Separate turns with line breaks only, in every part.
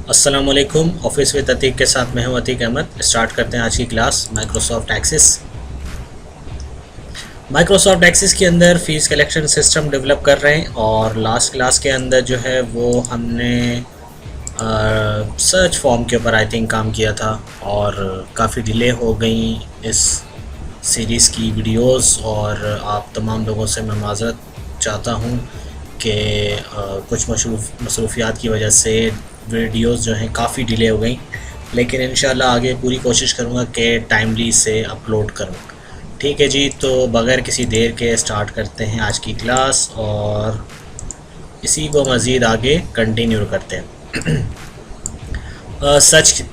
अस्सलामुअलैकुम। Office with Atiq के साथ मैं हूं अतीक अहमद। स्टार्ट करते हैं आज की class Microsoft axis. Microsoft axis के अंदर फ़ीस कलेक्शन सिस्टम डेवलप कर रहे हैं और लास्ट क्लास के अंदर जो है वो हमने सर्च फॉर्म के ऊपर आई थिंक काम किया था और काफ़ी डिले हो गई इस सीरीज़ की वीडियोस और आप तमाम लोगों से मैं माज़रत चाहता हूँ कि कुछ मसरूफियात की वजह से वीडियोस जो हैं काफ़ी डिले हो गई, लेकिन इंशाल्लाह आगे पूरी कोशिश करूँगा कि टाइमली से अपलोड करूँ। ठीक है जी, तो बग़ैर किसी देर के स्टार्ट करते हैं आज की क्लास और इसी को मज़ीद आगे कंटिन्यू करते हैं। सर्च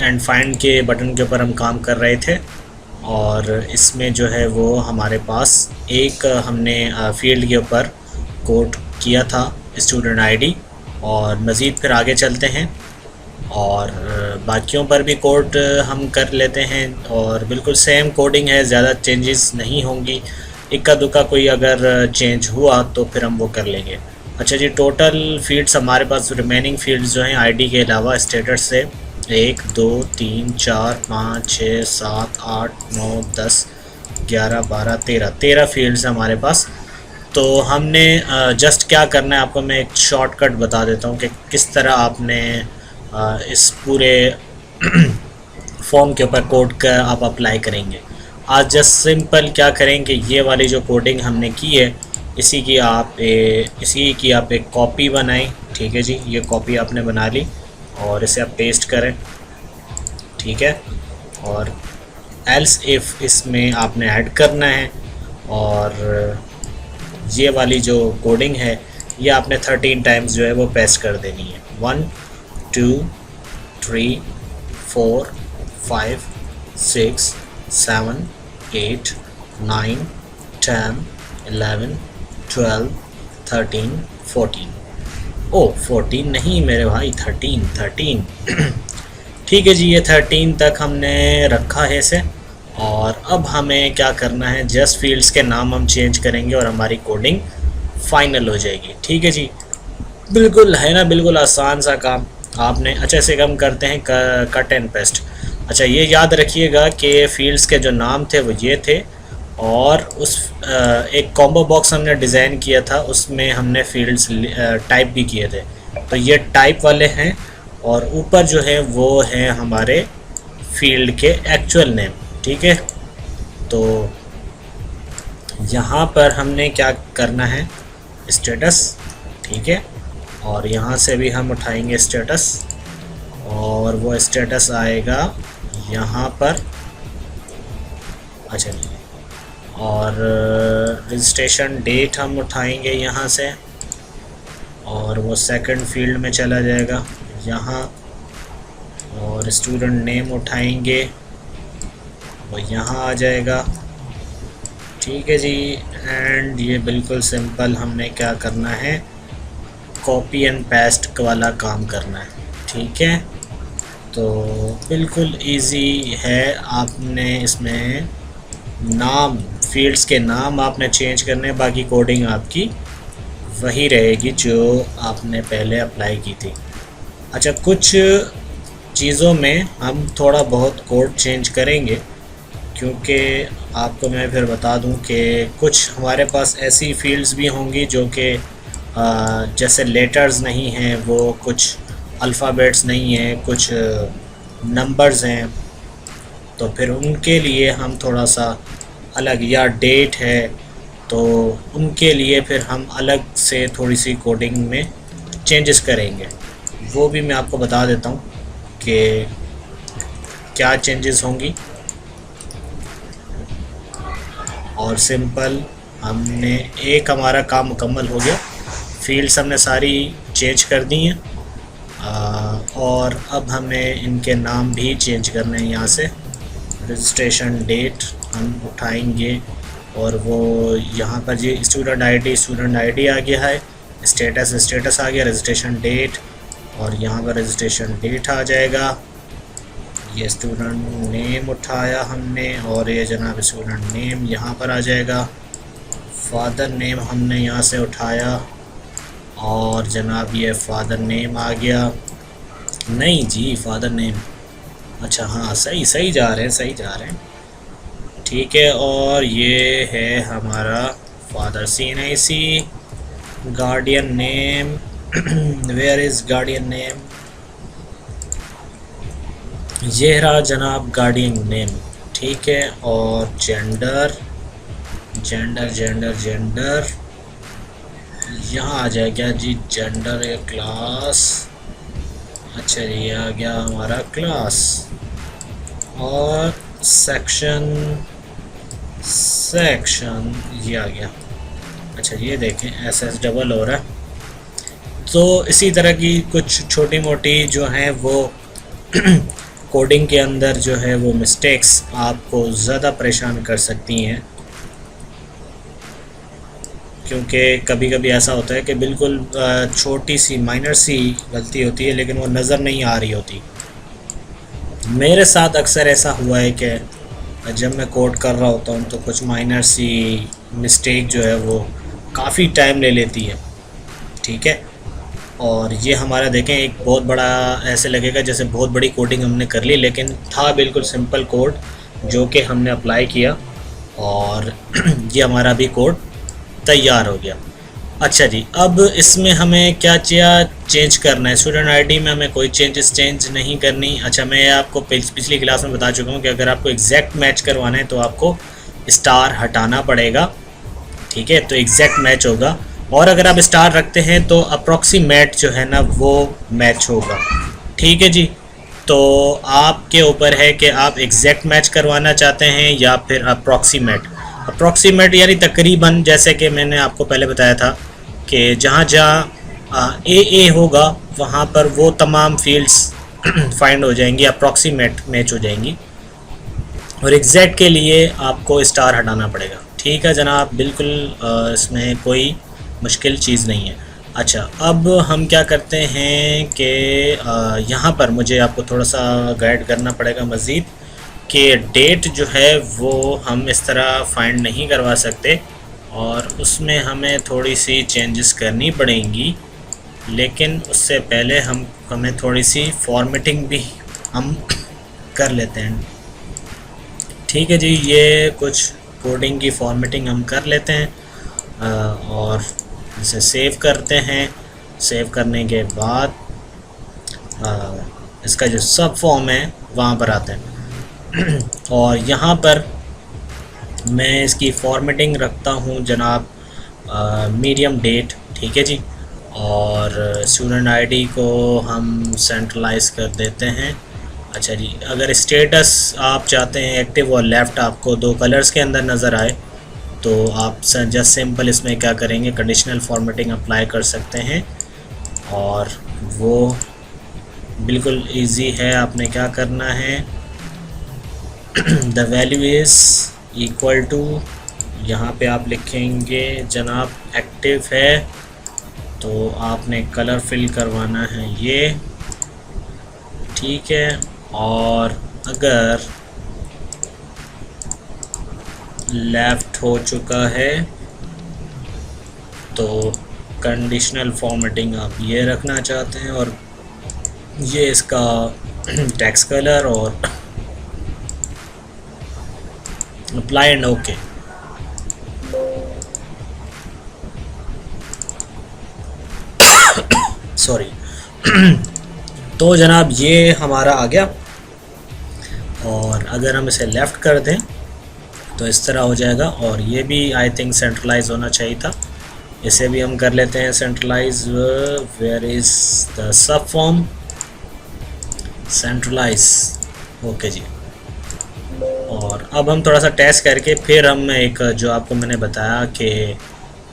एंड फाइंड के बटन के ऊपर हम काम कर रहे थे और इसमें जो है वो हमारे पास एक हमने फील्ड के ऊपर कोड किया था स्टूडेंट आईडी, और मज़ीद फिर आगे चलते हैं और बाकियों पर भी कोड हम कर लेते हैं और बिल्कुल सेम कोडिंग है, ज़्यादा चेंजेस नहीं होंगी। इक्का दुक्का कोई अगर चेंज हुआ तो फिर हम वो कर लेंगे। अच्छा जी, टोटल फील्ड्स हमारे पास रिमेनिंग फील्ड्स जो हैं आईडी के अलावा स्टेटस से 1 2 3 4 5 6 7 8 9 10 11 12 13 फील्ड्स हमारे पास। तो हमने जस्ट क्या करना है, आपको मैं एक शॉर्टकट बता देता हूँ कि किस तरह आपने इस पूरे फॉर्म के ऊपर कोड का आप अप्लाई करेंगे। आज जस्ट सिंपल क्या करेंगे, ये वाली जो कोडिंग हमने की है इसी की आप एक कॉपी बनाएं। ठीक है जी, ये कॉपी आपने बना ली और इसे आप पेस्ट करें। ठीक है, और एल्स इफ़ इसमें आपने ऐड करना है और ये वाली जो कोडिंग है ये आपने 13 टाइम्स जो है वो पेस्ट कर देनी है। 1 2 3 4 5 6 7 8 9 10 11 12 13 14। ओ 14 नहीं मेरे भाई, 13। ठीक है जी, ये 13 तक हमने रखा है इसे। और अब हमें क्या करना है, जस्ट फील्ड्स के नाम हम चेंज करेंगे और हमारी कोडिंग फाइनल हो जाएगी। ठीक है जी, बिल्कुल है ना, बिल्कुल आसान सा काम आपने। अच्छा, इसे हम करते हैं कट एंड पेस्ट। अच्छा, ये याद रखिएगा कि फील्ड्स के जो नाम थे वो ये थे और उस एक कॉम्बो बॉक्स हमने डिज़ाइन किया था, उसमें हमने फील्ड्स टाइप भी किए थे। तो ये टाइप वाले हैं और ऊपर जो है वो है हमारे फील्ड के एक्चुअल नेम। ठीक है, तो यहाँ पर हमने क्या करना है, स्टेटस। ठीक है, और यहाँ से भी हम उठाएंगे स्टेटस और वो स्टेटस आएगा यहाँ पर। अच्छा, और रजिस्ट्रेशन डेट हम उठाएंगे यहाँ से और वो सेकंड फील्ड में चला जाएगा यहाँ, और स्टूडेंट नेम उठाएंगे वो यहाँ आ जाएगा। ठीक है जी, एंड ये बिल्कुल सिंपल हमने क्या करना है, कॉपी एंड पेस्ट वाला काम करना है। ठीक है, तो बिल्कुल इजी है। आपने इसमें नाम, फील्ड्स के नाम आपने चेंज करने, बाकी कोडिंग आपकी वही रहेगी जो आपने पहले अप्लाई की थी। अच्छा, कुछ चीज़ों में हम थोड़ा बहुत कोड चेंज करेंगे, क्योंकि आपको मैं फिर बता दूं कि कुछ हमारे पास ऐसी फील्ड्स भी होंगी जो कि जैसे लेटर्स नहीं हैं, वो कुछ अल्फ़ाबेट्स नहीं हैं, कुछ नंबर्स हैं, तो फिर उनके लिए हम थोड़ा सा अलग, या डेट है तो उनके लिए फिर हम अलग से थोड़ी सी कोडिंग में चेंजेस करेंगे। वो भी मैं आपको बता देता हूँ कि क्या चेंजेस होंगी। और सिंपल हमने एक हमारा काम मुकम्मल हो गया, फील्ड्स हमने सारी चेंज कर दी हैं और अब हमें इनके नाम भी चेंज करने हैं। यहाँ से रजिस्ट्रेशन डेट हम उठाएंगे और वो यहाँ पर जी स्टूडेंट आईडी आ गया है, स्टेटस आ गया, रजिस्ट्रेशन डेट, और यहाँ पर रजिस्ट्रेशन डेट आ जाएगा। ये स्टूडेंट नेम उठाया हमने और ये जनाब स्टूडेंट नेम यहाँ पर आ जाएगा। फादर नेम हमने यहाँ से उठाया और जनाब ये फादर नेम आ गया। नहीं जी, फादर नेम। अच्छा हाँ, सही सही जा रहे हैं, सही जा रहे हैं। ठीक है, और ये है हमारा father CNIC। Guardian name where is guardian name? ये रहा जनाब गार्डियन नेम। ठीक है, और जेंडर जेंडर जेंडर जेंडर यहाँ आ जाएगा जी, जेंडर या क्लास। अच्छा ये आ गया हमारा क्लास। और सेक्शन सेक्शन ये आ गया। अच्छा ये देखें SS डबल हो रहा है। तो इसी तरह की कुछ छोटी मोटी जो हैं वो कोडिंग के अंदर जो है वो मिस्टेक्स आपको ज़्यादा परेशान कर सकती हैं, क्योंकि कभी कभी ऐसा होता है कि बिल्कुल छोटी सी माइनर सी गलती होती है लेकिन वो नज़र नहीं आ रही होती। मेरे साथ अक्सर ऐसा हुआ है कि जब मैं कोड कर रहा होता हूँ तो कुछ माइनर सी मिस्टेक जो है वो काफ़ी टाइम ले लेती है। ठीक है, और ये हमारा देखें एक बहुत बड़ा, ऐसे लगेगा जैसे बहुत बड़ी कोडिंग हमने कर ली, लेकिन था बिल्कुल सिंपल कोड जो कि हमने अप्लाई किया और ये हमारा भी कोड तैयार हो गया। अच्छा जी, अब इसमें हमें क्या चेंज करना है? स्टूडेंट आईडी में हमें कोई चेंज नहीं करनी। अच्छा, मैं आपको पिछली क्लास में बता चुका हूँ कि अगर आपको एग्जैक्ट मैच करवाना है तो आपको स्टार हटाना पड़ेगा। ठीक है, तो एग्जैक्ट मैच होगा, और अगर आप स्टार रखते हैं तो अप्रॉक्सीमेट जो है ना वो मैच होगा। ठीक है जी, तो आपके ऊपर है कि आप एग्जैक्ट मैच करवाना चाहते हैं या फिर अप्रॉक्सीमेट यानी तकरीबन, जैसे कि मैंने आपको पहले बताया था कि जहाँ जहाँ ए होगा वहाँ पर वो तमाम फील्ड्स फाइंड हो जाएंगी, अप्रॉक्सीमेट मैच हो जाएंगी, और एग्जैक्ट के लिए आपको स्टार हटाना पड़ेगा। ठीक है जनाब, बिल्कुल इसमें कोई मुश्किल चीज़ नहीं है। अच्छा, अब हम क्या करते हैं कि यहाँ पर मुझे आपको थोड़ा सा गाइड करना पड़ेगा मज़ीद, कि डेट जो है वो हम इस तरह फाइंड नहीं करवा सकते और उसमें हमें थोड़ी सी चेंजेस करनी पड़ेंगी, लेकिन उससे पहले हमें थोड़ी सी फॉर्मेटिंग भी हम कर लेते हैं। ठीक है जी, ये कुछ कोडिंग की फॉर्मेटिंग हम कर लेते हैं और इसे सेव करते हैं। सेव करने के बाद इसका जो सब फॉर्म है वहाँ पर आते हैं और यहाँ पर मैं इसकी फॉर्मेटिंग रखता हूँ जनाब मीडियम डेट। ठीक है जी, और स्टूडेंट आईडी को हम सेंट्रलाइज कर देते हैं। अच्छा जी, अगर स्टेटस आप चाहते हैं एक्टिव और लेफ़्ट आपको दो कलर्स के अंदर नज़र आए तो आप जस्ट सिंपल इसमें क्या करेंगे, कंडीशनल फॉर्मेटिंग अप्लाई कर सकते हैं और वो बिल्कुल इजी है। आपने क्या करना है, the value is equal to, यहाँ पे आप लिखेंगे जनाब एक्टिव है तो आपने कलर फिल करवाना है ये। ठीक है, और अगर लेफ़्ट हो चुका है तो कंडीशनल फॉर्मेटिंग आप ये रखना चाहते हैं और ये इसका टेक्स्ट कलर और अप्लाई एंड ओके। सॉरी तो जनाब ये हमारा आ गया, और अगर हम इसे लेफ़्ट कर दें तो इस तरह हो जाएगा, और ये भी आई थिंक सेंट्रलाइज होना चाहिए था। इसे भी हम कर लेते हैं centralise. Where is the sub form, centralise. Okay जी, और अब हम थोड़ा सा टेस्ट करके फिर हम एक जो आपको मैंने बताया कि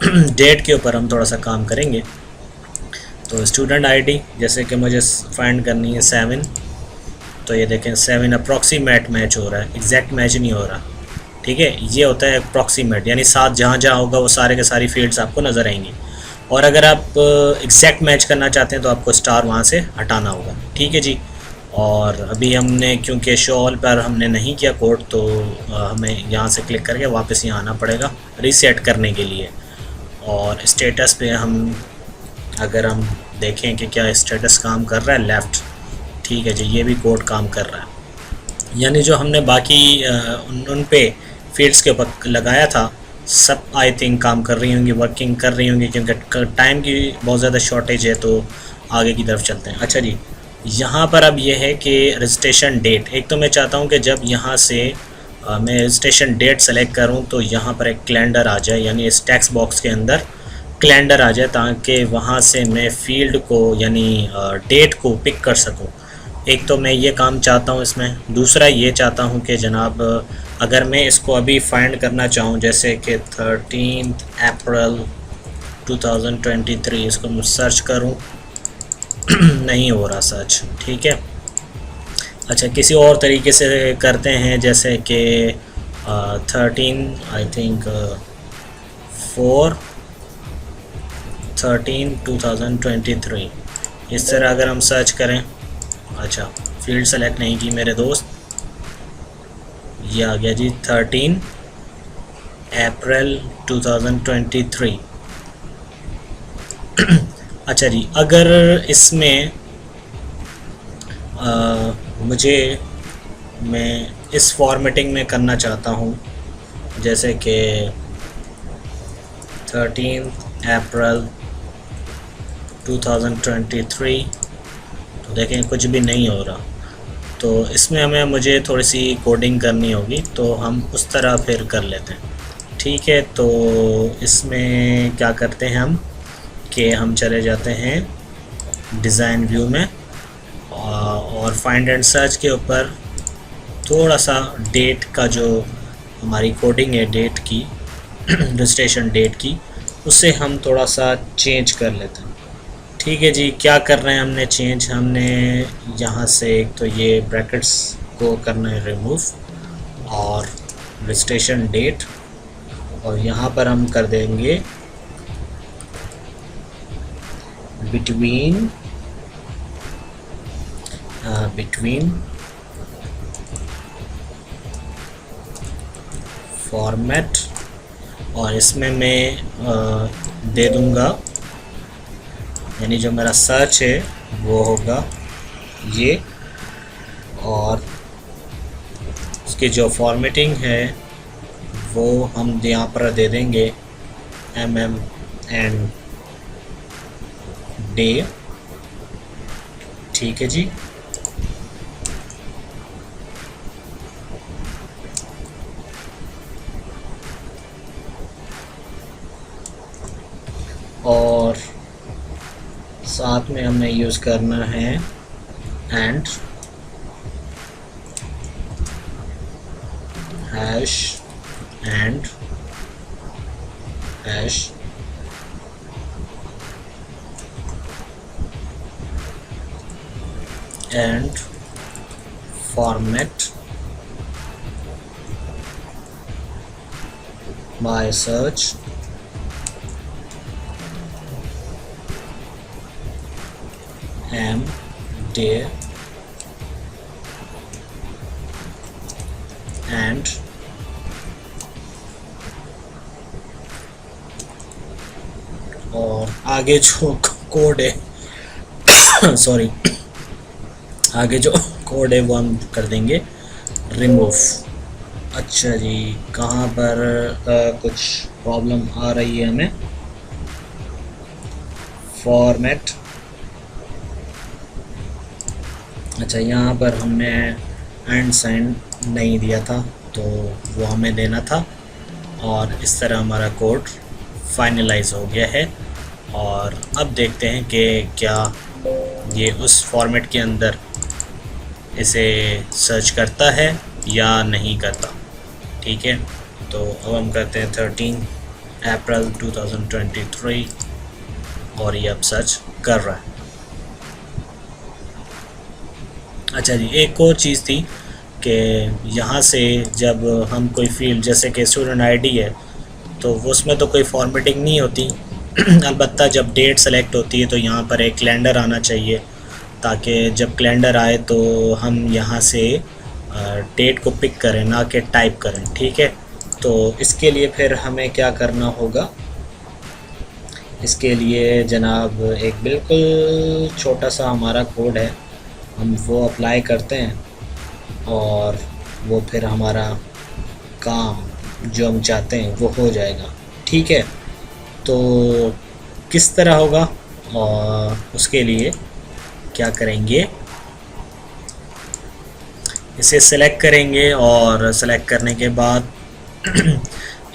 डेट के ऊपर हम थोड़ा सा काम करेंगे। तो स्टूडेंट आईडी जैसे कि मुझे फाइंड करनी है 7, तो ये देखें 7 अप्रॉक्सीमेट मैच हो रहा है, एग्जैक्ट मैच नहीं हो रहा। ठीक है, ये होता है अप्रॉक्सीमेट, यानी 7 जहाँ जहाँ होगा वो सारे के सारी फील्ड्स आपको नज़र आएंगी, और अगर आप एग्जैक्ट मैच करना चाहते हैं तो आपको स्टार वहाँ से हटाना होगा। ठीक है जी, और अभी हमने क्योंकि शो ऑल पर हमने नहीं किया कोड तो हमें यहाँ से क्लिक करके वापस यहाँ आना पड़ेगा रीसेट करने के लिए। और स्टेटस पे हम अगर हम देखें कि क्या स्टेटस काम कर रहा है लेफ़्ट, ठीक है जी, ये भी कोड काम कर रहा है। यानी जो हमने बाकी उन पे फील्ड्स के ऊपर लगाया था सब आई थिंक काम कर रही होंगी, वर्किंग कर रही होंगी, क्योंकि टाइम की बहुत ज़्यादा शॉर्टेज है। तो आगे की तरफ चलते हैं। अच्छा जी, यहाँ पर अब ये है कि रजिस्ट्रेशन डेट, एक तो मैं चाहता हूँ कि जब यहाँ से मैं रजिस्ट्रेशन डेट सेलेक्ट करूँ तो यहाँ पर एक कैलेंडर आ जाए, यानी इस टेक्स्ट बॉक्स के अंदर कैलेंडर आ जाए, ताकि वहाँ से मैं फ़ील्ड को यानी डेट को पिक कर सकूँ। एक तो मैं ये काम चाहता हूँ इसमें। दूसरा ये चाहता हूँ कि जनाब अगर मैं इसको अभी फाइंड करना चाहूँ, जैसे कि 13 अप्रैल 2023, इसको मैं सर्च करूँ नहीं हो रहा सर्च, ठीक है। अच्छा, किसी और तरीके से करते हैं, जैसे कि 13 आई थिंक 4/13/2023, इस तरह अगर हम सर्च करें। अच्छा, फील्ड सेलेक्ट नहीं की मेरे दोस्त, ये आ गया जी 13 अप्रैल 2023। अच्छा जी, अगर इसमें मैं इस फॉर्मेटिंग में करना चाहता हूँ, जैसे कि 13 अप्रैल 2023, तो देखें कुछ भी नहीं हो रहा। तो इसमें मुझे थोड़ी सी कोडिंग करनी होगी, तो हम उस तरह फिर कर लेते हैं, ठीक है। तो इसमें क्या करते हैं हम कि हम चले जाते हैं डिज़ाइन व्यू में और फाइंड एंड सर्च के ऊपर थोड़ा सा डेट का जो हमारी कोडिंग है डेट की रजिस्ट्रेशन डेट की, उससे हम थोड़ा सा चेंज कर लेते हैं, ठीक है जी। क्या कर रहे हैं हमने चेंज, हमने यहाँ से एक तो ये ब्रैकेट्स को करना है रिमूव और रजिस्ट्रेशन डेट, और यहाँ पर हम कर देंगे between फॉर्मेट, और इसमें मैं दे दूँगा, यानी जो मेरा सर्च है वो होगा ये, और उसकी जो फॉर्मेटिंग है वो हम यहाँ पर दे देंगे एंड डे, ठीक है जी। और साथ में हमें यूज़ करना है and hash and format by search M day and और आगे जो कोड है सॉरी, आगे जो कोड है वो हम कर देंगे रिमूव। अच्छा जी, कहाँ पर कुछ प्रॉब्लम आ रही है हमें, फॉर्मेट। अच्छा, यहाँ पर हमने एंड साइन नहीं दिया था, तो वो हमें देना था, और इस तरह हमारा कोड फाइनलाइज हो गया है। और अब देखते हैं कि क्या ये उस फॉर्मेट के अंदर इसे सर्च करता है या नहीं करता, ठीक है। तो अब हम करते हैं 13 अप्रैल 2023, और ये अब सर्च कर रहा है। अच्छा जी, एक और चीज़ थी कि यहाँ से जब हम कोई फील्ड, जैसे कि स्टूडेंट आईडी है, तो उसमें तो कोई फॉर्मेटिंग नहीं होती अलबत्ता जब डेट सेलेक्ट होती है तो यहाँ पर एक कैलेंडर आना चाहिए, ताकि जब कैलेंडर आए तो हम यहाँ से डेट को पिक करें, ना कि टाइप करें, ठीक है। तो इसके लिए फिर हमें क्या करना होगा, इसके लिए जनाब एक बिल्कुल छोटा सा हमारा कोड है, हम वो अप्लाई करते हैं और वो फिर हमारा काम जो हम चाहते हैं वो हो जाएगा। ठीक है, तो किस तरह होगा, और उसके लिए क्या करेंगे, इसे सेलेक्ट करेंगे और सेलेक्ट करने के बाद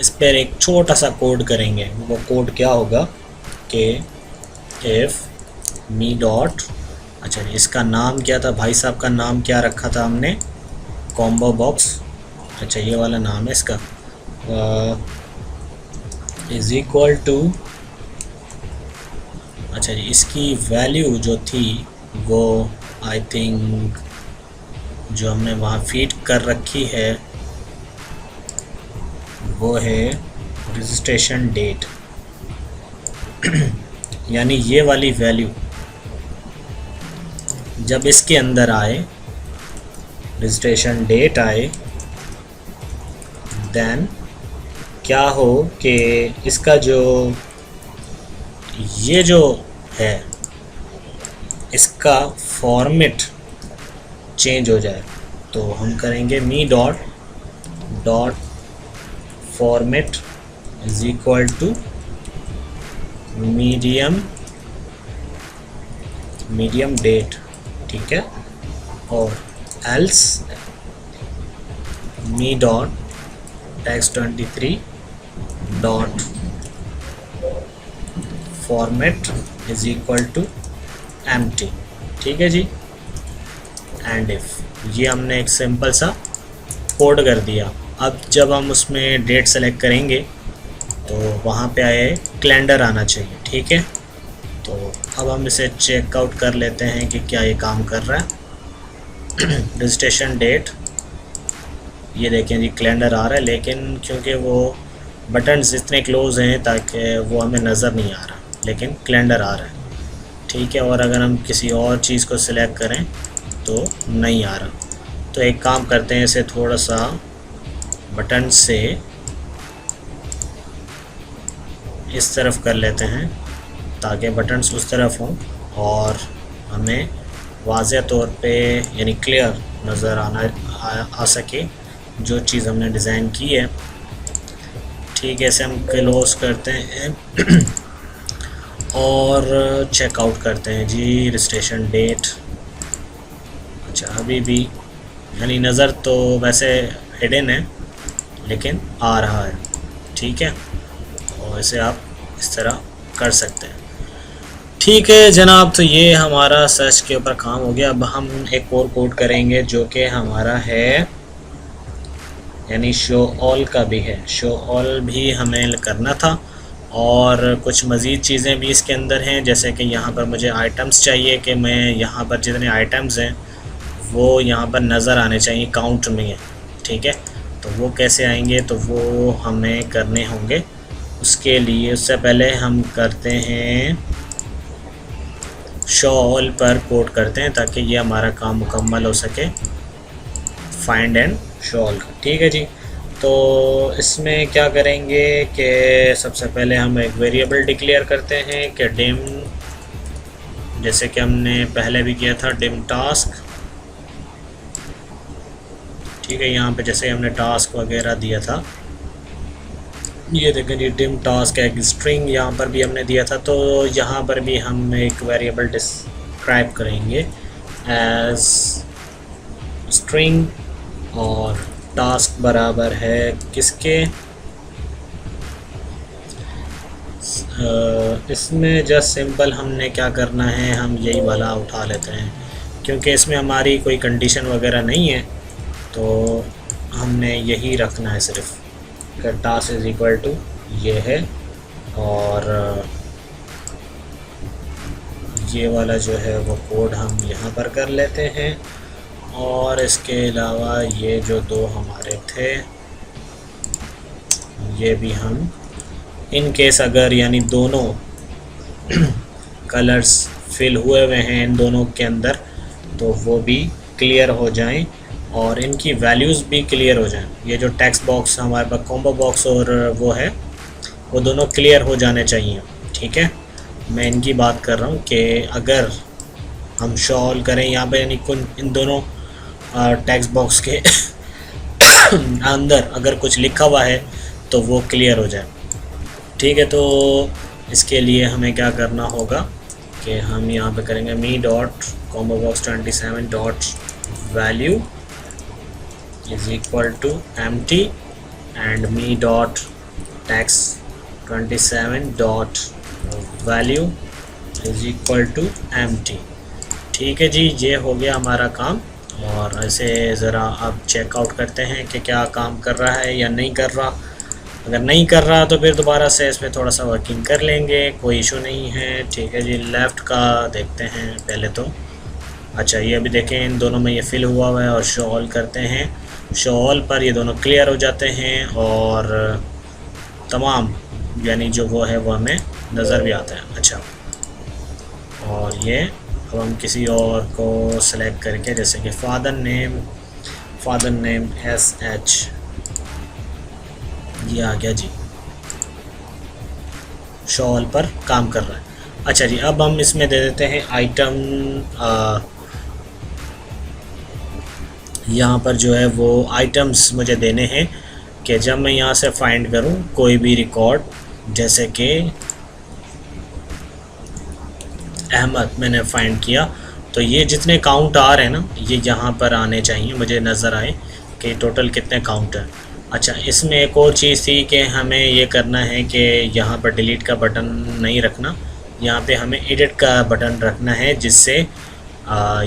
इस पर एक छोटा सा कोड करेंगे। वो कोड क्या होगा कि इफ़ मी डॉट, अच्छा इसका नाम क्या था भाई साहब, का नाम क्या रखा था हमने, कॉम्बो बॉक्स, अच्छा ये वाला नाम है इसका, इज़ इक्वल टू, अच्छा जी इसकी वैल्यू जो थी वो आई थिंक जो हमने वहाँ फीड कर रखी है वो है रजिस्ट्रेशन डेट यानी ये वाली वैल्यू जब इसके अंदर आए, रजिस्ट्रेशन डेट आए, देन क्या हो कि इसका जो ये जो है इसका फॉर्मेट चेंज हो जाए। तो हम करेंगे me dot dot format is equal to medium date, ठीक है, और else me dot text23 dot format is equal to empty, ठीक है जी, एंड इफ़, ये हमने एक सिंपल सा कोड कर दिया। अब जब हम उसमें डेट सेलेक्ट करेंगे तो वहाँ पे आए कैलेंडर आना चाहिए, ठीक है। तो अब हम इसे चेकआउट कर लेते हैं कि क्या ये काम कर रहा है। रजिस्ट्रेशन डेट, ये देखें जी कैलेंडर आ रहा है, लेकिन क्योंकि वो बटन्स इतने क्लोज हैं ताकि वो हमें नज़र नहीं आ रहा, लेकिन कैलेंडर आ रहा है, ठीक है। और अगर हम किसी और चीज़ को सिलेक्ट करें तो नहीं आ रहा। तो एक काम करते हैं, इसे थोड़ा सा बटन से इस तरफ कर लेते हैं ताकि बटन्स उस तरफ हों और हमें वाज़े तौर पे यानी क्लियर नज़र आ सके जो चीज़ हमने डिज़ाइन की है, ठीक है। इसे हम क्लोज करते हैं और चेकआउट करते हैं जी रजिस्ट्रेशन डेट। अच्छा अभी भी यानी नज़र तो वैसे हिडन है लेकिन आ रहा है, ठीक है, और इसे आप इस तरह कर सकते हैं, ठीक है जनाब। तो ये हमारा सर्च के ऊपर काम हो गया। अब हम एक और कोड करेंगे जो कि हमारा है यानी शो ऑल का भी है, शो ऑल भी हमें करना था और कुछ मज़ीद चीज़ें भी इसके अंदर हैं, जैसे कि यहाँ पर मुझे आइटम्स चाहिए कि मैं यहाँ पर जितने आइटम्स हैं वो यहाँ पर नज़र आने चाहिए, काउंट में है, ठीक है। तो वो कैसे आएंगे, तो वो हमें करने होंगे। उसके लिए उससे पहले हम करते हैं शो ऑल पर कोड करते हैं ताकि ये हमारा काम मुकम्मल हो सके, फाइंड एंड शो ऑल का, ठीक है जी। तो इसमें क्या करेंगे कि सबसे पहले हम एक वेरिएबल डिक्लेयर करते हैं कि डिम, जैसे कि हमने पहले भी किया था, डिम टास्क, ठीक है। यहाँ पे जैसे हमने टास्क वगैरह दिया था, ये देखें जी डिम टास्क एक स्ट्रिंग यहाँ पर भी हमने दिया था, तो यहाँ पर भी हम एक वेरिएबल डिस्क्राइब करेंगे एज स्ट्रिंग और टास्क बराबर है किसके, इसमें जस्ट सिंपल हमने क्या करना है, हम यही वाला उठा लेते हैं क्योंकि इसमें हमारी कोई कंडीशन वगैरह नहीं है, तो हमने यही रखना है सिर्फ कि टास्क इज़ इक्वल टू ये है, और ये वाला जो है वो कोड हम यहाँ पर कर लेते हैं। और इसके अलावा ये जो दो हमारे थे ये भी हम इन केस अगर यानी दोनों कलर्स फिल हुए हुए हैं इन दोनों के अंदर तो वो भी क्लियर हो जाएं और इनकी वैल्यूज़ भी क्लियर हो जाएं। ये जो टेक्स्ट बॉक्स हमारे पास कॉम्बो बॉक्स और वो है वो दोनों क्लियर हो जाने चाहिए, ठीक है। मैं इनकी बात कर रहा हूँ कि अगर हम शो ऑल करें यहाँ पे, यानी इन दोनों टेक्स्ट बॉक्स के अंदर अगर कुछ लिखा हुआ है तो वो क्लियर हो जाए। ठीक है, तो इसके लिए हमें क्या करना होगा कि हम यहाँ पे करेंगे me dot combo box 27 dot value is equal to empty and me dot text 27 dot value is equal to empty. ठीक है जी, ये हो गया हमारा काम। और ऐसे ज़रा अब चेकआउट करते हैं कि क्या काम कर रहा है या नहीं कर रहा। अगर नहीं कर रहा तो फिर दोबारा से इस पर थोड़ा सा वर्किंग कर लेंगे, कोई इशू नहीं है। ठीक है जी, लेफ़्ट का देखते हैं पहले तो। अच्छा, ये अभी देखें इन दोनों में ये फिल हुआ है और शो ऑल करते हैं। शो ऑल पर ये दोनों क्लियर हो जाते हैं और तमाम यानी जो वो है वो हमें नज़र भी आता है। अच्छा, और ये अब हम किसी और को सेलेक्ट करके, जैसे कि फादर नेम SH, ये आ गया जी, शो ऑल पर काम कर रहा है। अच्छा जी, अब हम इसमें दे देते हैं आइटम, यहाँ पर जो है वो आइटम्स मुझे देने हैं कि जब मैं यहाँ से फाइंड करूँ कोई भी रिकॉर्ड, जैसे कि अहमद मैंने फ़ाइंड किया, तो ये जितने काउंट आ रहे हैं ना, ये यहाँ पर आने चाहिए, मुझे नज़र आए कि टोटल कितने काउंट है। अच्छा, इसमें एक और चीज़ थी कि हमें ये करना है कि यहाँ पर डिलीट का बटन नहीं रखना, यहाँ पे हमें एडिट का बटन रखना है, जिससे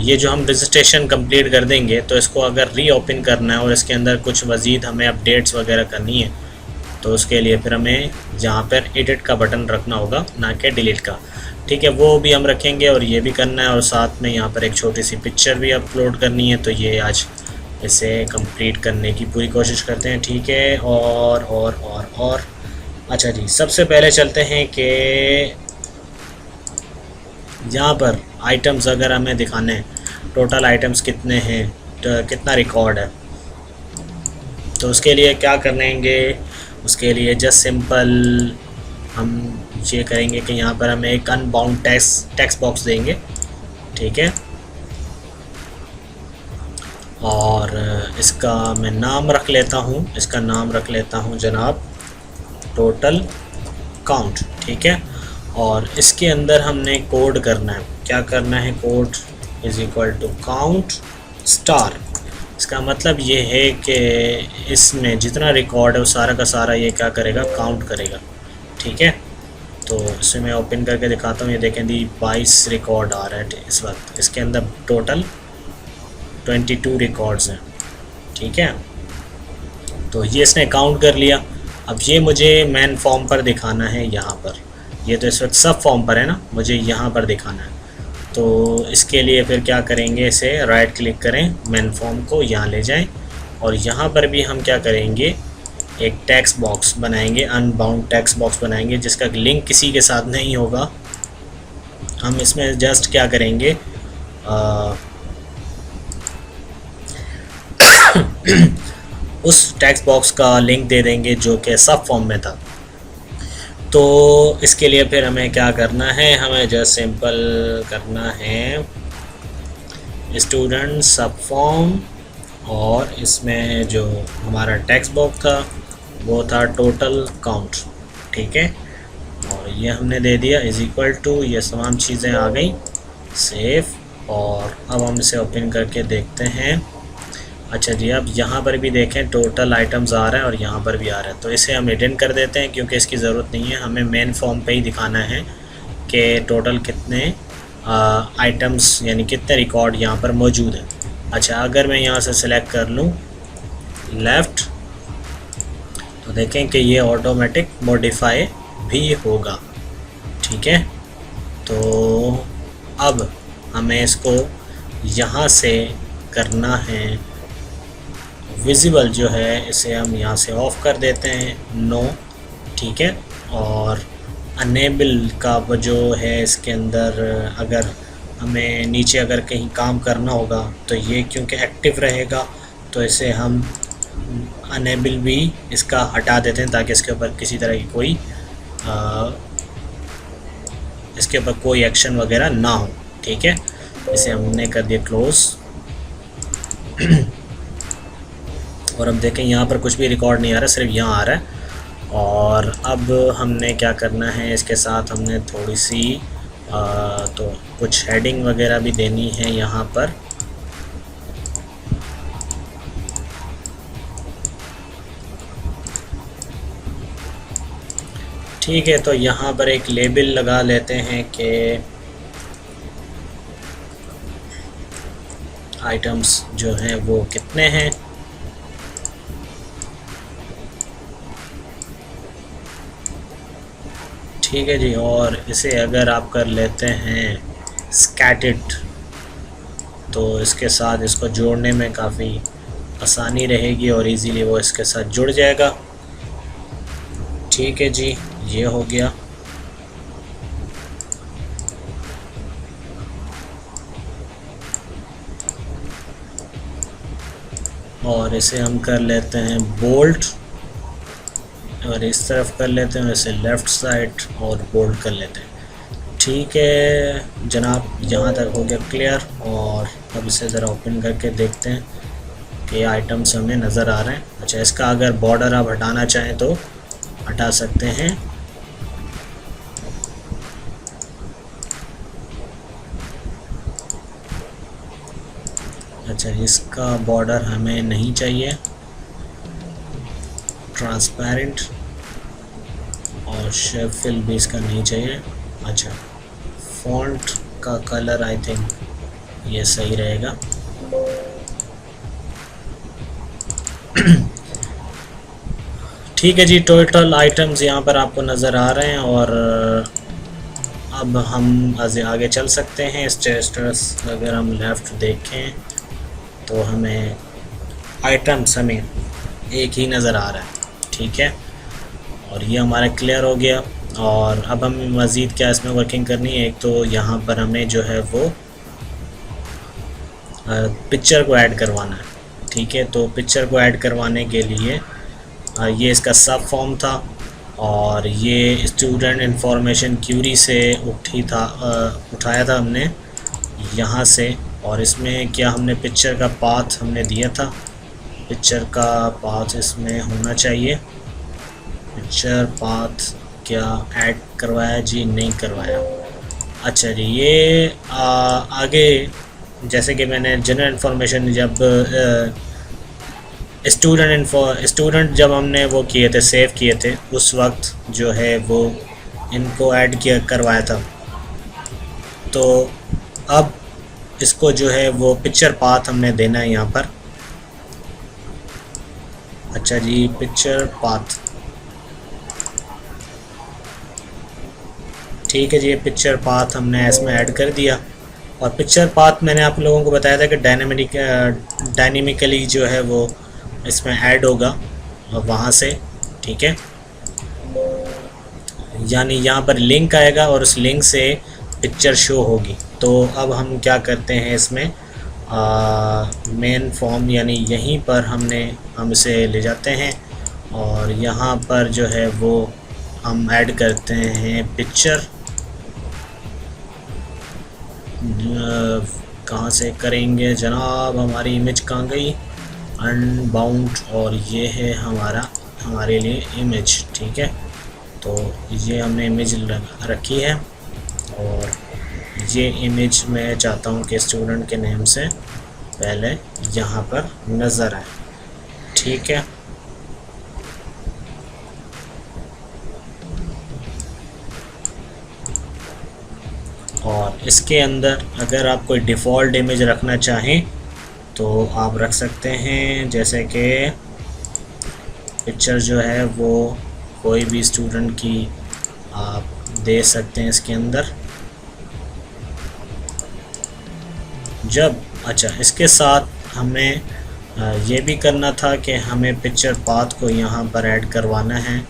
ये जो हम रजिस्ट्रेशन कंप्लीट कर देंगे तो इसको अगर रीओपन करना है और इसके अंदर कुछ मज़ीद हमें अपडेट्स वगैरह करनी है तो उसके लिए फिर हमें यहाँ पर एडिट का बटन रखना होगा, ना कि डिलीट का। ठीक है, वो भी हम रखेंगे और ये भी करना है, और साथ में यहाँ पर एक छोटी सी पिक्चर भी अपलोड करनी है, तो ये आज इसे कंप्लीट करने की पूरी कोशिश करते हैं। ठीक है, और अच्छा जी, सबसे पहले चलते हैं कि यहाँ पर आइटम्स अगर हमें दिखाने हैं, टोटल आइटम्स कितने हैं, तो कितना रिकॉर्ड है, तो उसके लिए क्या करेंगे, उसके लिए जस्ट सिंपल हम ये करेंगे कि यहाँ पर हमें एक अनबाउंड टेक्स्ट बॉक्स देंगे। ठीक है, और इसका मैं नाम रख लेता हूँ, इसका नाम रख लेता हूँ जनाब टोटल काउंट। ठीक है, और इसके अंदर हमने कोड करना है, क्या करना है, code is equal to count star. इसका मतलब ये है कि इसमें जितना रिकॉर्ड है वो सारा का सारा ये क्या करेगा, काउंट करेगा। ठीक है, तो इसे मैं ओपन करके दिखाता हूँ। ये देखें दी 22 रिकॉर्ड आ रहा है इस वक्त, इसके अंदर टोटल 22 रिकॉर्ड्स हैं। ठीक है, तो ये इसने काउंट कर लिया। अब ये मुझे मेन फॉर्म पर दिखाना है, यहाँ पर, ये तो इस वक्त सब फॉर्म पर है ना, मुझे यहाँ पर दिखाना है। तो इसके लिए फिर क्या करेंगे, इसे राइट क्लिक करें, मेन फॉर्म को यहाँ ले जाएं, और यहाँ पर भी हम क्या करेंगे, एक टेक्स्ट बॉक्स बनाएंगे, अनबाउंड टेक्स्ट बॉक्स बनाएंगे, जिसका लिंक किसी के साथ नहीं होगा। हम इसमें जस्ट क्या करेंगे, उस टेक्स्ट बॉक्स का लिंक दे देंगे जो कि सब फॉर्म में था। तो इसके लिए फिर हमें क्या करना है, हमें जस्ट सिंपल करना है स्टूडेंट सब फॉर्म, और इसमें जो हमारा टेक्स्ट बॉक्स था वो था टोटल काउंट। ठीक है, और ये हमने दे दिया इज़ इक्वल टू, ये तमाम चीज़ें आ गई, सेव। और अब हम इसे ओपन करके देखते हैं। अच्छा जी, अब यहाँ पर भी देखें टोटल आइटम्स आ रहा है और यहाँ पर भी आ रहा है, तो इसे हम हिडन कर देते हैं क्योंकि इसकी ज़रूरत नहीं है। हमें मेन फॉर्म पे ही दिखाना है कि टोटल कितने आइटम्स यानी कितने रिकॉर्ड यहाँ पर मौजूद हैं। अच्छा, अगर मैं यहाँ से सिलेक्ट कर लूँ लेफ़्ट, तो देखें कि ये ऑटोमेटिक मॉडिफाई भी होगा। ठीक है, तो अब हमें इसको यहाँ से करना है विजिबल, जो है इसे हम यहाँ से ऑफ़ कर देते हैं, नो। ठीक है, और अनेबल का जो है इसके अंदर अगर हमें नीचे अगर कहीं काम करना होगा तो ये क्योंकि एक्टिव रहेगा तो इसे हम अनेबल भी इसका हटा देते हैं ताकि इसके ऊपर किसी तरह की कोई इसके ऊपर कोई एक्शन वगैरह ना हो। ठीक है, इसे हमने कर दिया क्लोज़। और अब देखें यहाँ पर कुछ भी रिकॉर्ड नहीं आ रहा, सिर्फ यहाँ आ रहा है। और अब हमने क्या करना है, इसके साथ हमने थोड़ी सी तो कुछ हेडिंग वगैरह भी देनी है यहाँ पर। ठीक है, तो यहाँ पर एक लेबल लगा लेते हैं कि आइटम्स जो हैं वो कितने हैं। ठीक है जी, और इसे अगर आप कर लेते हैं स्कैटेड, तो इसके साथ इसको जोड़ने में काफ़ी आसानी रहेगी और इजीली वो इसके साथ जुड़ जाएगा। ठीक है जी, ये हो गया। और इसे हम कर लेते हैं बोल्ड, और इस तरफ कर लेते हैं, इसे लेफ़्ट साइड और बोल्ड कर लेते हैं। ठीक है जनाब, यहाँ तक हो गया क्लियर। और अब इसे ज़रा ओपन करके देखते हैं कि आइटम्स हमें नज़र आ रहे हैं। अच्छा, इसका अगर बॉर्डर आप हटाना चाहें तो हटा सकते हैं। अच्छा, इसका बॉर्डर हमें नहीं चाहिए, ट्रांसपेरेंट, और शेप फिल भी इसका नहीं चाहिए। अच्छा, फ़ॉन्ट का कलर आई थिंक ये सही रहेगा। ठीक है जी, टोटल आइटम्स यहाँ पर आपको नज़र आ रहे हैं। और अब हम आगे चल सकते हैं। स्टेटस अगर हम लेफ़्ट देखें तो हमें आइटम्स हमें एक ही नज़र आ रहा है। ठीक है, और ये हमारा क्लियर हो गया। और अब हमें मज़ीद क्या इसमें वर्किंग करनी है। एक तो यहाँ पर हमें जो है वो पिक्चर को ऐड करवाना है। ठीक है, तो पिक्चर को ऐड करवाने के लिए ये इसका सब फॉर्म था, और ये स्टूडेंट इंफॉर्मेशन क्यूरी से उठाया था हमने यहाँ से। और इसमें क्या हमने पिक्चर का पाथ हमने दिया था, पिक्चर का पाथ इसमें होना चाहिए। पिक्चर पाथ क्या ऐड करवाया जी? नहीं करवाया। अच्छा जी, ये आगे जैसे कि मैंने जनरल इन्फॉर्मेशन जब स्टूडेंट जब हमने वो किए थे, सेव किए थे, उस वक्त जो है वो इनको ऐड किया करवाया था। तो अब इसको जो है वो पिक्चर पाथ हमने देना है यहाँ पर। अच्छा जी, पिक्चर पाथ, ठीक है जी, पिक्चर पाथ हमने इसमें ऐड कर दिया। और पिक्चर पाथ मैंने आप लोगों को बताया था कि डायनेमिकली जो है वो इसमें ऐड होगा वहाँ से। ठीक है, यानी यहाँ पर लिंक आएगा और उस लिंक से पिक्चर शो होगी। तो अब हम क्या करते हैं इसमें मेन फॉर्म, यानी यहीं पर हम इसे ले जाते हैं और यहाँ पर जो है वो हम ऐड करते हैं पिक्चर। कहाँ से करेंगे जनाब, हमारी इमेज कहाँ गई? अनबाउंड, और ये है हमारे लिए इमेज। ठीक है, तो ये हमने इमेज रखी है, और ये इमेज मैं चाहता हूँ कि स्टूडेंट के नेम से पहले यहाँ पर नज़र आए। ठीक है, और इसके अंदर अगर आप कोई डिफ़ॉल्ट इमेज रखना चाहें तो आप रख सकते हैं, जैसे कि पिक्चर जो है वो कोई भी स्टूडेंट की आप दे सकते हैं इसके अंदर। अच्छा, इसके साथ हमें ये भी करना था कि हमें पिक्चर पाथ को यहाँ पर ऐड करवाना है,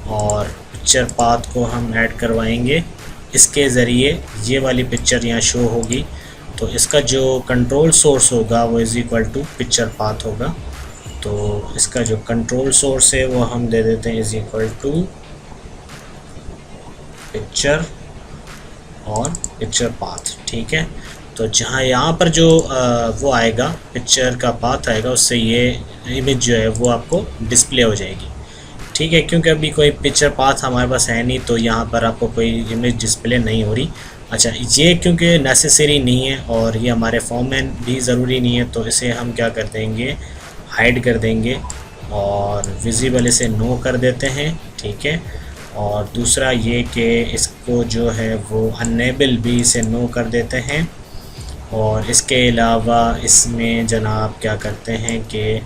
और पिक्चर पाथ को हम ऐड करवाएंगे, इसके ज़रिए ये वाली पिक्चर यहाँ शो होगी। तो इसका जो कंट्रोल सोर्स होगा वो is equal to picture path होगा। तो इसका जो कंट्रोल सोर्स है वो हम दे देते हैं इज़ इक्वल टू पिक्चर और पिक्चर पाथ। ठीक है, तो जहाँ यहाँ पर जो वो आएगा, पिक्चर का पाथ आएगा, उससे ये इमेज जो है वो आपको डिस्प्ले हो जाएगी। ठीक है, क्योंकि अभी कोई पिक्चर पाथ हमारे पास है नहीं, तो यहाँ पर आपको कोई इमेज डिस्प्ले नहीं हो रही। अच्छा, ये क्योंकि नेसेसरी नहीं है और ये हमारे फॉर्म में भी ज़रूरी नहीं है, तो इसे हम क्या कर देंगे, हाइड कर देंगे और विजिबल इसे नो कर देते हैं। ठीक है, और दूसरा ये कि इसको जो है वो अनेबल भी इसे नो कर देते हैं। और इसके अलावा इसमें जनाब क्या करते हैं कि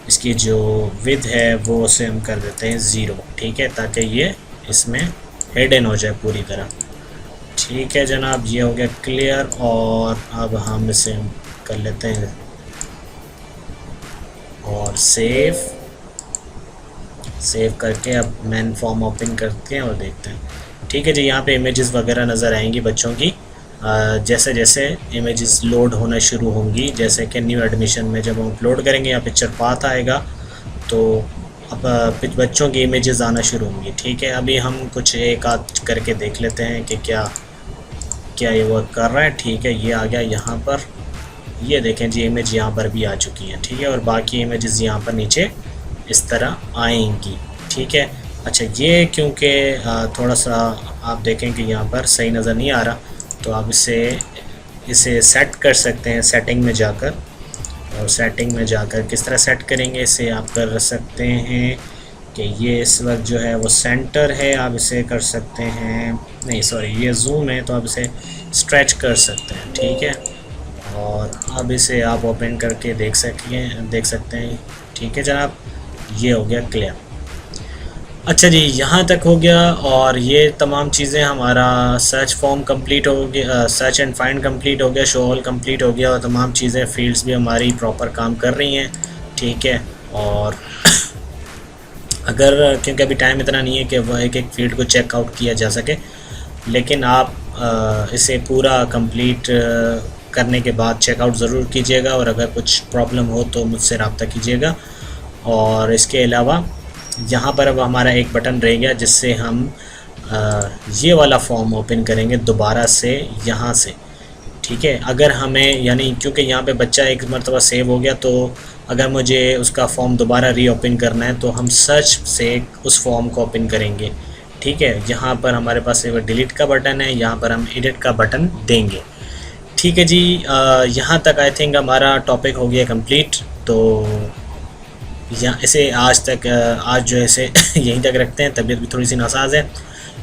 इसकी जो विड्थ है वो उसे हम कर देते हैं 0। ठीक है, ताकि ये इसमें हिडन हो जाए पूरी तरह। ठीक है जनाब, ये हो गया क्लियर। और अब हम इसे कर लेते हैं और सेव करके अब मैन फॉर्म ओपन करते हैं और देखते हैं। ठीक है जी, यहाँ पे इमेजेस वगैरह नज़र आएंगी बच्चों की जैसे जैसे इमेजेस लोड होना शुरू होंगी। जैसे कि न्यू एडमिशन में जब हम अपलोड करेंगे या पिक्चर पाथ आएगा तो अब बच्चों की इमेजेस आना शुरू होंगी। ठीक है, अभी हम कुछ एक आध करके देख लेते हैं कि क्या ये वर्क कर रहा है। ठीक है, ये आ गया यहाँ पर, ये देखें जी इमेज यहाँ पर भी आ चुकी है। ठीक है, और बाकी इमेजेस यहाँ पर नीचे इस तरह आएंगी। ठीक है, अच्छा ये क्योंकि थोड़ा सा आप देखें कि यहाँ पर सही नज़र नहीं आ रहा, तो आप इसे सेट कर सकते हैं सेटिंग में जाकर। और सेटिंग में जाकर किस तरह सेट करेंगे, इसे आप कर सकते हैं कि ये इस वक्त जो है वो सेंटर है, आप इसे कर सकते हैं, नहीं सॉरी ये जूम है, तो आप इसे स्ट्रेच कर सकते हैं। ठीक है, और अब इसे आप ओपन करके देख सकते हैं। ठीक है जनाब, ये हो गया क्लियर। अच्छा जी, यहाँ तक हो गया और ये तमाम चीज़ें हमारा सर्च फॉर्म कंप्लीट हो गया, सर्च एंड फाइंड कंप्लीट हो गया, शो ऑल कंप्लीट हो गया और तमाम चीज़ें फील्ड्स भी हमारी प्रॉपर काम कर रही हैं। ठीक है, और अगर क्योंकि अभी टाइम इतना नहीं है कि वह एक एक फील्ड को चेकआउट किया जा सके, लेकिन आप इसे पूरा कंप्लीट करने के बाद चेकआउट ज़रूर कीजिएगा और अगर कुछ प्रॉब्लम हो तो मुझसे रब्ता कीजिएगा। और इसके अलावा यहाँ पर अब हमारा एक बटन रह गया जिससे हम ये वाला फॉर्म ओपन करेंगे दोबारा से यहाँ से। ठीक है, अगर हमें यानी क्योंकि यहाँ पे बच्चा एक मरतबा सेव हो गया, तो अगर मुझे उसका फॉर्म दोबारा रीओपन करना है तो हम सर्च से उस फॉर्म को ओपन करेंगे। ठीक है, यहाँ पर हमारे पास एक डिलीट का बटन है, यहाँ पर हम एडिट का बटन देंगे। ठीक है जी, यहाँ तक आई थिंक हमारा टॉपिक हो गया कंप्लीट। तो यहाँ इसे आज जो है इसे यहीं तक रखते हैं, तबीयत भी थोड़ी सी नासाज है।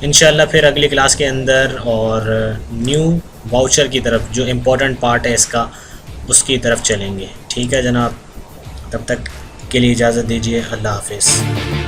इंशाल्लाह फिर अगली क्लास के अंदर और न्यू वाउचर की तरफ, जो इम्पोर्टेंट पार्ट है इसका, उसकी तरफ चलेंगे। ठीक है जनाब, तब तक के लिए इजाज़त दीजिए। अल्लाह हाफिज़।